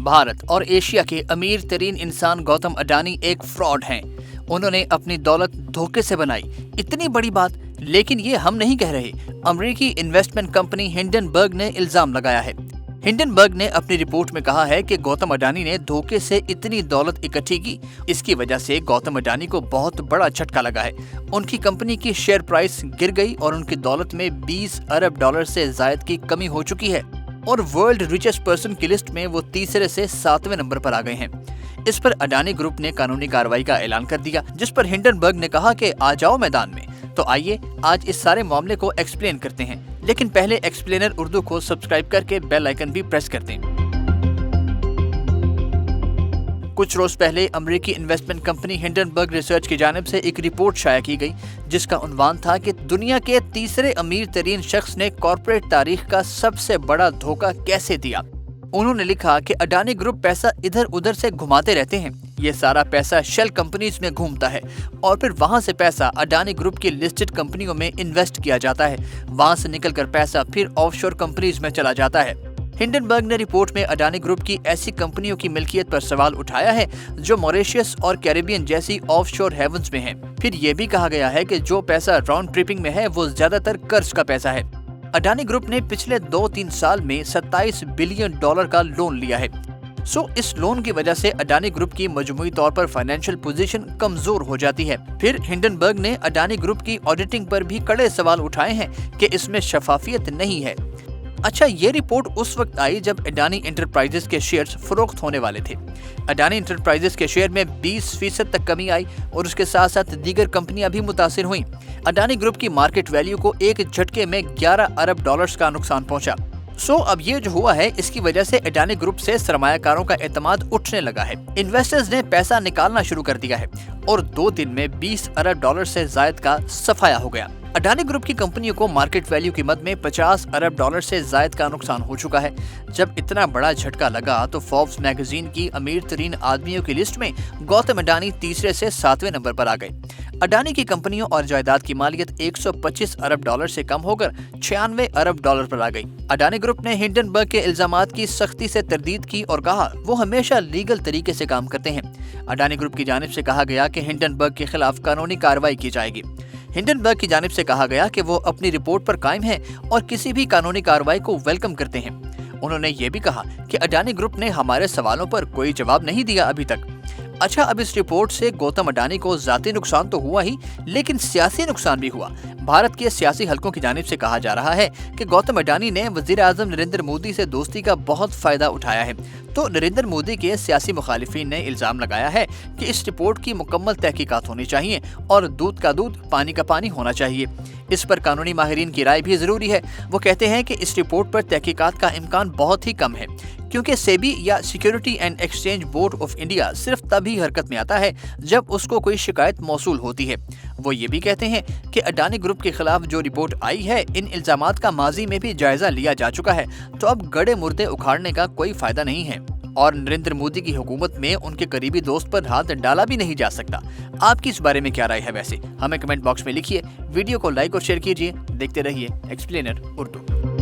भारत और एशिया के अमीर तरीन इंसान गौतम अडानी एक फ्रॉड हैं। उन्होंने अपनी दौलत धोखे से बनाई। इतनी बड़ी बात, लेकिन ये हम नहीं कह रहे। अमेरिकी इन्वेस्टमेंट कंपनी हिंडनबर्ग ने इल्जाम लगाया है। हिंडनबर्ग ने अपनी रिपोर्ट में कहा है कि गौतम अडानी ने धोखे से इतनी दौलत इकट्ठी की। इसकी वजह से गौतम अडानी को बहुत बड़ा झटका लगा है। उनकी कंपनी की शेयर प्राइस गिर गई और उनकी दौलत में 20 अरब डॉलर से जायद की कमी हो चुकी है और वर्ल्ड रिचेस्ट पर्सन की लिस्ट में वो तीसरे से 7वें नंबर पर आ गए हैं। इस पर अडानी ग्रुप ने कानूनी कार्रवाई का ऐलान कर दिया, जिस पर हिंडनबर्ग ने कहा कि आ जाओ मैदान में। तो आइए आज इस सारे मामले को एक्सप्लेन करते हैं, लेकिन पहले एक्सप्लेनर उर्दू को सब्सक्राइब करके बेल आइकन भी प्रेस कर दें। कुछ रोज पहले अमेरिकी इन्वेस्टमेंट कंपनी हिंडनबर्ग रिसर्च की जानिब से एक रिपोर्ट शाया की गई, जिसका उन्वान था कि दुनिया के तीसरे अमीर तरीन शख्स ने कॉर्पोरेट तारीख का सबसे बड़ा धोखा कैसे दिया। उन्होंने लिखा कि अडानी ग्रुप पैसा इधर उधर से घुमाते रहते हैं। ये सारा पैसा शेल कंपनीज में घूमता है और फिर वहां से पैसा अडानी ग्रुप की लिस्टेड कंपनियों में इन्वेस्ट किया जाता है। वहां से निकलकर पैसा फिर ऑफशोर कंपनीज में चला जाता है। हिंडनबर्ग ने रिपोर्ट में अडानी ग्रुप की ऐसी कंपनियों की मिल्कियत पर सवाल उठाया है जो मॉरिशस और कैरिबियन जैसी ऑफशोर हेवन्स में हैं। फिर ये भी कहा गया है कि जो पैसा राउंड ट्रिपिंग में है वो ज्यादातर कर्ज का पैसा है। अडानी ग्रुप ने पिछले 2-3 साल में 27 बिलियन डॉलर का लोन लिया है। इस लोन की वजह से अडानी ग्रुप की मजमूई तौर पर फाइनेंशियल पोजीशन कमजोर हो जाती है। फिर हिंडनबर्ग ने अडानी ग्रुप की ऑडिटिंग पर भी कड़े सवाल उठाए हैं कि इसमें शफाफियत नहीं है। अच्छा, ये रिपोर्ट उस वक्त आई जब अडानी इंटरप्राइजेस के शेयर्स फरोख्त होने वाले थे। अडानी इंटरप्राइजेस के शेयर में 20% तक कमी आई और उसके साथ साथ दीगर कंपनियां भी मुतासिर हुईं। अडानी ग्रुप की मार्केट वैल्यू को एक झटके में 11 अरब डॉलर्स का नुकसान पहुंचा। अब ये जो हुआ है, इसकी वजह से अडानी ग्रुप से सरमायाकारों का एतमाद उठने लगा है। इन्वेस्टर्स ने पैसा निकालना शुरू कर दिया है और 2 दिन में 20 अरब डॉलर से जायद का सफाया हो गया। अडानी ग्रुप की कंपनियों को मार्केट वैल्यू की मद में 50 अरब डॉलर से जायद का नुकसान हो चुका है। जब इतना बड़ा झटका लगा तो फोर्ब्स मैगजीन की अमीर तरीन आदमियों की लिस्ट में गौतम अडानी तीसरे से 7वें नंबर पर आ गए। अडानी की कंपनियों और जायदाद की मालियत 125 अरब डॉलर से कम होकर 96 अरब डॉलर पर आ गई। अडानी ग्रुप ने हिंडनबर्ग के इल्जामात की सख्ती से तरदीद की और कहा वो हमेशा लीगल तरीके से काम करते हैं। अडानी ग्रुप की जानिब से कहा गया कि हिंडनबर्ग के खिलाफ कानूनी कार्रवाई की जाएगी। हिंडनबर्ग की जानिब से कहा गया कि वो अपनी रिपोर्ट पर कायम है और किसी भी कानूनी कार्रवाई को वेलकम करते हैं। उन्होंने ये भी कहा कि अडानी ग्रुप ने हमारे सवालों पर कोई जवाब नहीं दिया अभी तक। अच्छा, अब इस रिपोर्ट से गौतम अडानी को जाती नुकसान तो हुआ ही, लेकिन सियासी नुकसान भी हुआ। भारत के सियासी हलकों की जानिब से कहा जा रहा है कि गौतम अडानी ने वजीर आजम नरेंद्र मोदी से दोस्ती का बहुत फायदा उठाया है। तो नरेंद्र मोदी के सियासी मुखालिफिन ने इल्जाम लगाया है कि इस रिपोर्ट की मुकम्मल तहकीकात होनी चाहिए और दूध का दूध पानी का पानी होना चाहिए। इस पर कानूनी माहिरीन की राय भी जरूरी है। वो कहते हैं कि इस रिपोर्ट पर तहकीकात का इम्कान बहुत ही कम है, क्योंकि सेबी या security and exchange board of India सिर्फ तभी हरकत में आता है जब उसको कोई शिकायत मौसूल होती है। वो ये भी कहते हैं कि अडानी ग्रुप के खिलाफ जो रिपोर्ट आई है, इन इल्जामात का माजी में भी जायजा लिया जा चुका है, तो अब गड़े मुर्दे उखाड़ने का कोई फायदा नहीं है और नरेंद्र मोदी की हुकूमत में उनके करीबी दोस्त पर हाथ डाला भी नहीं जा सकता। आपकी इस बारे में क्या राय है? वैसे हमें कमेंट बॉक्स में लिखिए। वीडियो को लाइक और शेयर कीजिए। देखते रहिए एक्सप्लेनर उर्दू।